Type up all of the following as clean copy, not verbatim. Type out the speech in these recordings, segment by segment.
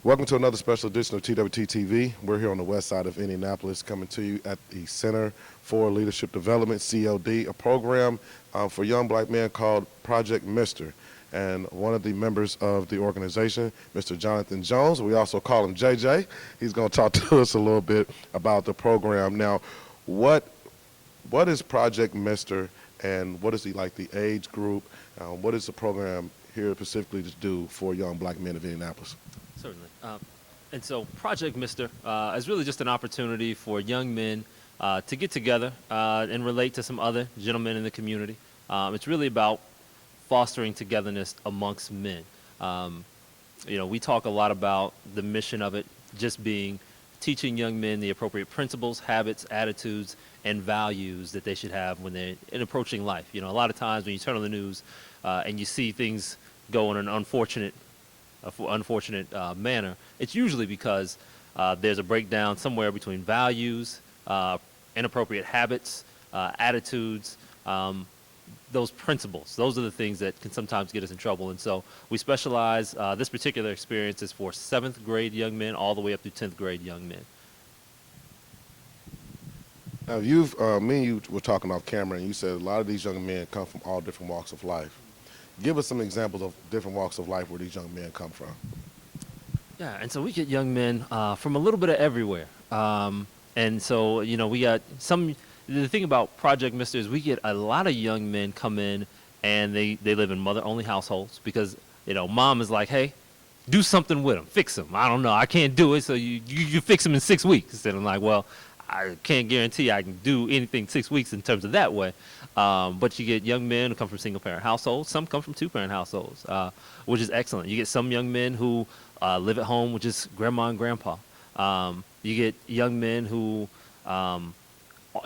Welcome to another special edition of TWT TV. We're here on the west side of Indianapolis, coming to you at the Center for Leadership Development, CLD, a program for young black men called Project Mister. And one of the members of the organization, Mr. Jonathan Jones, we also call him JJ. He's going to talk to us a little bit about the program. Now, what is Project Mister, and what is the age group? What is the program here specifically to do for young black men of Indianapolis? Certainly. And so Project Mister is really just an opportunity for young men to get together and relate to some other gentlemen in the community. It's really about fostering togetherness amongst men. We talk a lot about the mission of it just being teaching young men the appropriate principles, habits, attitudes, and values that they should have when they're approaching life. A lot of times when you turn on the news and you see things go in an unfortunate manner, it's usually because there's a breakdown somewhere between values, inappropriate habits, attitudes, those principles. Those are the things that can sometimes get us in trouble. And so we specialize, this particular experience is for 7th grade young men all the way up to 10th grade young men. Now, me and you were talking off camera, and you said a lot of these young men come from all different walks of life. Give us some examples of different walks of life where these young men come from. Yeah, and so we get young men from a little bit of everywhere. And so, we got the thing about Project Mister is we get a lot of young men come in and they live in mother-only households because, mom is like, hey, do something with them, fix them. I don't know, I can't do it, so you fix them in 6 weeks. And I'm like, well, I can't guarantee I can do anything 6 weeks in terms of that way. But you get young men who come from single-parent households. Some come from two-parent households, which is excellent. You get some young men who live at home with just grandma and grandpa. You get young men who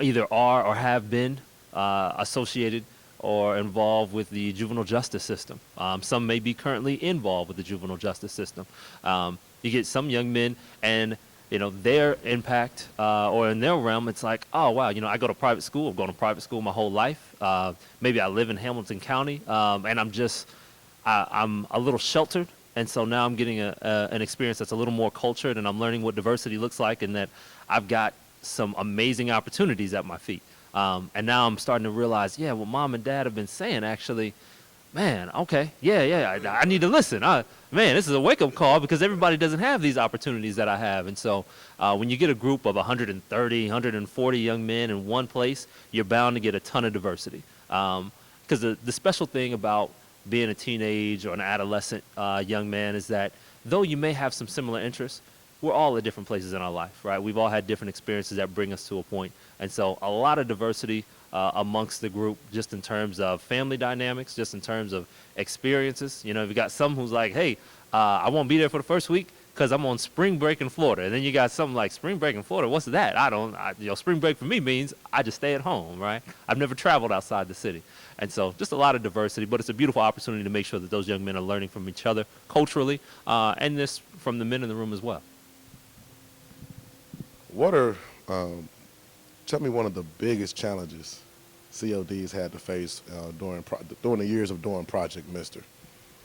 either are or have been associated or involved with the juvenile justice system. Some may be currently involved with the juvenile justice system. You get some young men and their impact or in their realm, it's like, oh, wow, I go to private school. I've gone to private school my whole life. Maybe I live in Hamilton County, and I'm a little sheltered. And so now I'm getting an experience that's a little more cultured, and I'm learning what diversity looks like, and that I've got some amazing opportunities at my feet. And now I'm starting to realize, yeah, what mom and dad have been saying actually, man, okay, yeah, I need to listen. Man, this is a wake-up call because everybody doesn't have these opportunities that I have. And so when you get a group of 130, 140 young men in one place, you're bound to get a ton of diversity. Because the special thing about being a teenage or an adolescent young man is that though you may have some similar interests, we're all at different places in our life, right? We've all had different experiences that bring us to a point. And so a lot of diversity amongst the group, just in terms of family dynamics, just in terms of experiences. You've got some who's like, hey, I won't be there for the first week because I'm on spring break in Florida. And then you got something like spring break in Florida. What's that? Spring break for me means I just stay at home, right? I've never traveled outside the city. And so just a lot of diversity, but it's a beautiful opportunity to make sure that those young men are learning from each other culturally and this from the men in the room as well. Tell me one of the biggest challenges CLDs had to face during the years of doing Project Mister.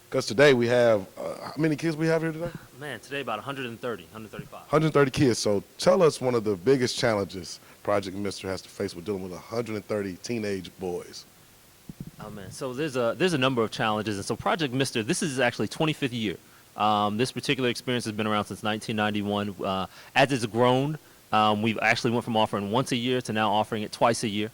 Because today we have, how many kids we have here today? Man, today about 130, 135. 130 kids. So tell us one of the biggest challenges Project Mister has to face with dealing with 130 teenage boys. Oh man, so there's a number of challenges, and so Project Mister, this is actually 25th year. This particular experience has been around since 1991. As it's grown, we've actually went from offering once a year to now offering it twice a year,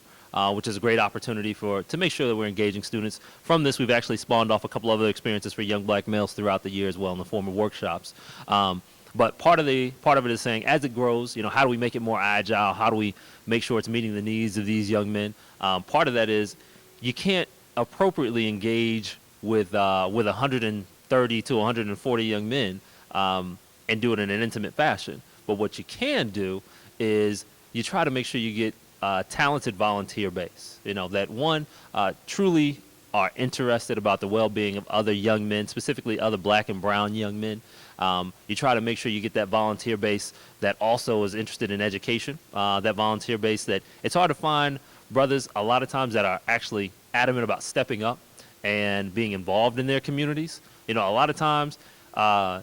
which is a great opportunity to make sure that we're engaging students. From this, we've actually spawned off a couple other experiences for young black males throughout the year as well in the form of workshops. But part of it is saying, as it grows, how do we make it more agile? How do we make sure it's meeting the needs of these young men? Part of that is you can't appropriately engage with 130 to 140 young men and do it in an intimate fashion. But what you can do is you try to make sure you get a talented volunteer base, that truly are interested about the well-being of other young men, specifically other black and brown young men. You try to make sure you get that volunteer base that also is interested in education, that volunteer base that it's hard to find brothers a lot of times that are actually adamant about stepping up and being involved in their communities. A lot of times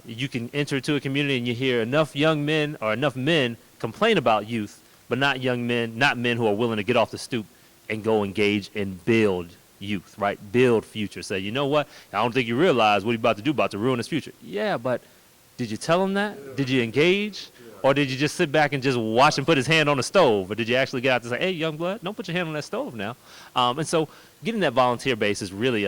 you can enter to a community and you hear enough young men or enough men complain about youth, but not young men, not men who are willing to get off the stoop and go engage and build youth, right? Build future. Say, you know what? I don't think you realize what he's about to do, about to ruin his future. Yeah, but did you tell him that? Did you engage? Or did you just sit back and just watch him put his hand on the stove? Or did you actually get out to say, hey, young blood, don't put your hand on that stove now? And so getting that volunteer base is really,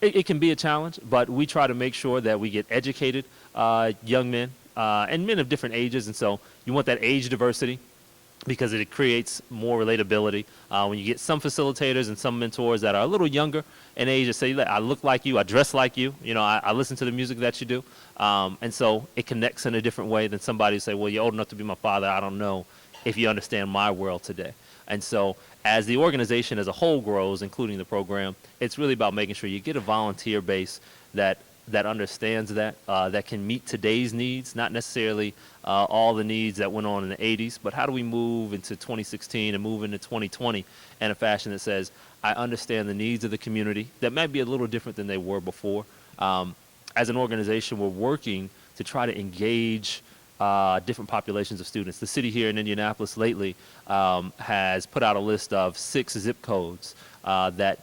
it can be a challenge, but we try to make sure that we get educated young men and men of different ages. And so you want that age diversity, because it creates more relatability. When you get some facilitators and some mentors that are a little younger in age that say, I look like you, I dress like you, I listen to the music that you do. And so it connects in a different way than somebody who say, well, you're old enough to be my father, I don't know if you understand my world today. And so as the organization as a whole grows, including the program, it's really about making sure you get a volunteer base that understands that can meet today's needs, not necessarily all the needs that went on in the 80s, but how do we move into 2016 and move into 2020 in a fashion that says, I understand the needs of the community that might be a little different than they were before. As an organization, we're working to try to engage different populations of students. The city here in Indianapolis lately has put out a list of 6 zip codes that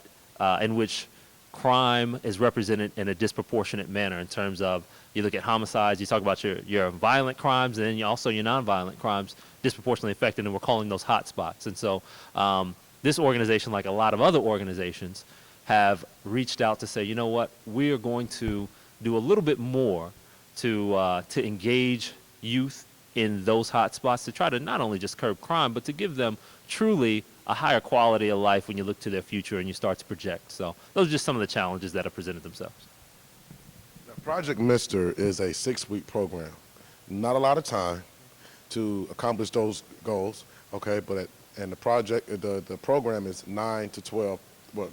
in which crime is represented in a disproportionate manner in terms of, you look at homicides, you talk about your violent crimes, and then you also your nonviolent crimes disproportionately affected, and we're calling those hot spots. And so this organization, like a lot of other organizations, have reached out to say, you know what, we are going to do a little bit more to engage youth in those hot spots, to try to not only just curb crime, but to give them truly a higher quality of life when you look to their future and you start to project. So those are just some of the challenges that have presented themselves. Now, Project Mister is a 6-week program. Not a lot of time to accomplish those goals, okay? But and the program is 9 to 12,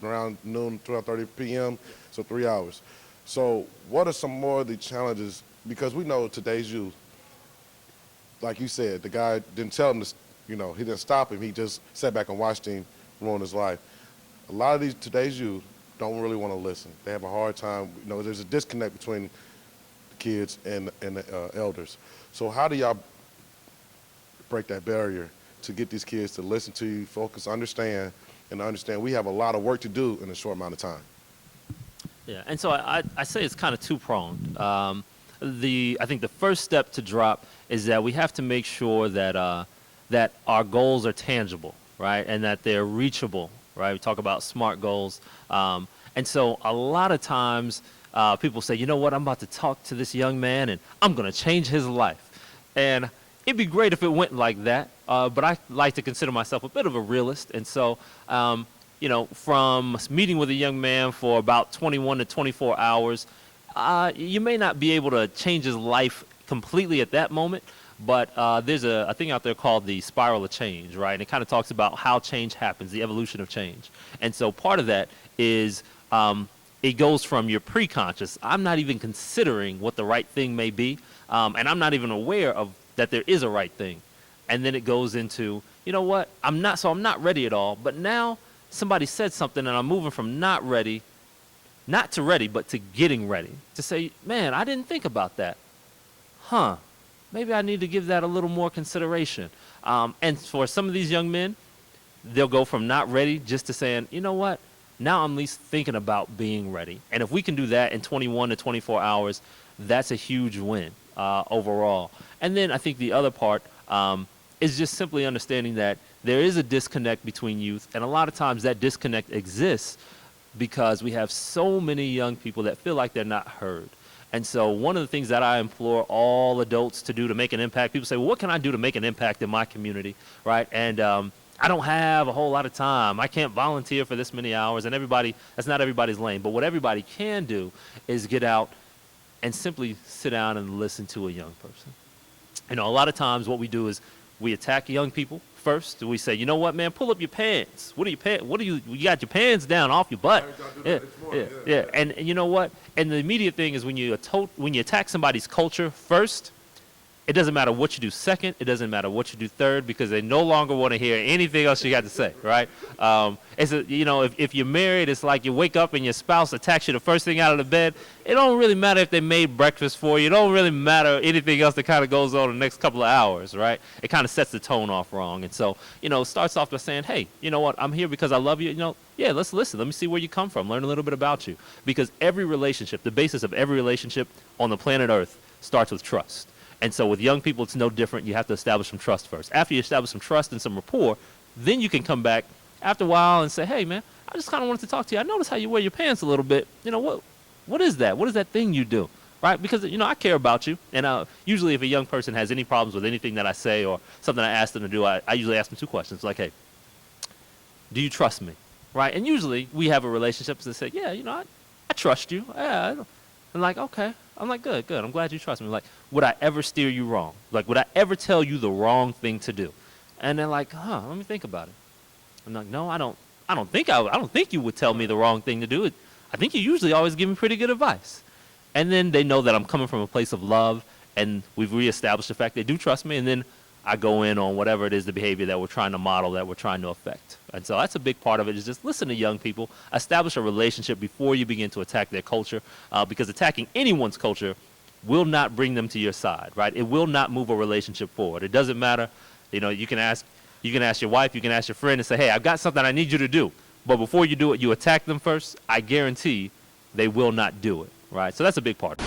around noon, 12:30 p.m., so 3 hours. So what are some more of the challenges? Because we know today's youth, like you said, the guy didn't tell him to, he didn't stop him. He just sat back and watched him ruin his life. A lot of today's youth don't really want to listen. They have a hard time. There's a disconnect between the kids and the elders. So how do y'all break that barrier to get these kids to listen to you, focus, understand we have a lot of work to do in a short amount of time? Yeah, and so I say it's kind of two-pronged. I think the first step to drop is that we have to make sure that that our goals are tangible, right, and that they're reachable, right? We talk about SMART goals, and so a lot of times people say, you know what, I'm about to talk to this young man and I'm going to change his life, and it'd be great if it went like that, but I like to consider myself a bit of a realist, and so from meeting with a young man for about 21 to 24 hours, you may not be able to change his life completely at that moment, but there's a thing out there called the spiral of change, right? And it kind of talks about how change happens, the evolution of change. And so part of that is it goes from your pre-conscious, I'm not even considering what the right thing may be, and I'm not even aware of that there is a right thing. And then it goes into, you know what, I'm not ready at all, but now somebody said something and I'm moving from not to ready, but to getting ready. To say, man, I didn't think about that. Maybe I need to give that a little more consideration. And for some of these young men, they'll go from not ready just to saying, you know what, now I'm at least thinking about being ready. And if we can do that in 21 to 24 hours, that's a huge win overall. And then I think the other part is just simply understanding that there is a disconnect between youth, and a lot of times that disconnect exists because we have so many young people that feel like they're not heard. And so one of the things that I implore all adults to do to make an impact, people say, well, what can I do to make an impact in my community, right? And I don't have a whole lot of time. I can't volunteer for this many hours, and that's not everybody's lane. But what everybody can do is get out and simply sit down and listen to a young person. A lot of times what we do is we attack young people first. We say, you know what, man, pull up your pants. You got your pants down off your butt. Yeah. And you know what? And the immediate thing is when you attack somebody's culture first, It doesn't matter what you do second. It doesn't matter what you do third, because they no longer want to hear anything else you got to say, right? If you're married, it's like you wake up and your spouse attacks you the first thing out of the bed. It don't really matter if they made breakfast for you. It don't really matter anything else that kind of goes on the next couple of hours, right? It kind of sets the tone off wrong. And so, it starts off by saying, hey, you know what? I'm here because I love you. Yeah, let's listen. Let me see where you come from. Learn a little bit about you. Because every relationship, the basis of every relationship on the planet Earth starts with trust. And so with young people, it's no different. You have to establish some trust first. After you establish some trust and some rapport, then you can come back after a while and say, hey, man, I just kind of wanted to talk to you. I noticed how you wear your pants a little bit. What is that? What is that thing you do? Right? Because, I care about you. And usually if a young person has any problems with anything that I say or something I ask them to do, I usually ask them two questions. Like, hey, do you trust me? Right? And usually we have a relationship that say, yeah, I trust you. Yeah, I'm like, okay. I'm like, good. I'm glad you trust me. Like, would I ever steer you wrong? Like, would I ever tell you the wrong thing to do? And they're like, let me think about it. I'm like, no, I don't think you would tell me the wrong thing to do. I think you usually always give me pretty good advice. And then they know that I'm coming from a place of love, and we've reestablished the fact they do trust me, and then I go in on whatever it is, the behavior that we're trying to model, that we're trying to affect. And so that's a big part of it, is just listen to young people, establish a relationship before you begin to attack their culture, because attacking anyone's culture will not bring them to your side, right? It will not move a relationship forward. It doesn't matter. You can ask your wife, you can ask your friend and say, hey, I've got something I need you to do. But before you do it, you attack them first. I guarantee they will not do it, right? So that's a big part.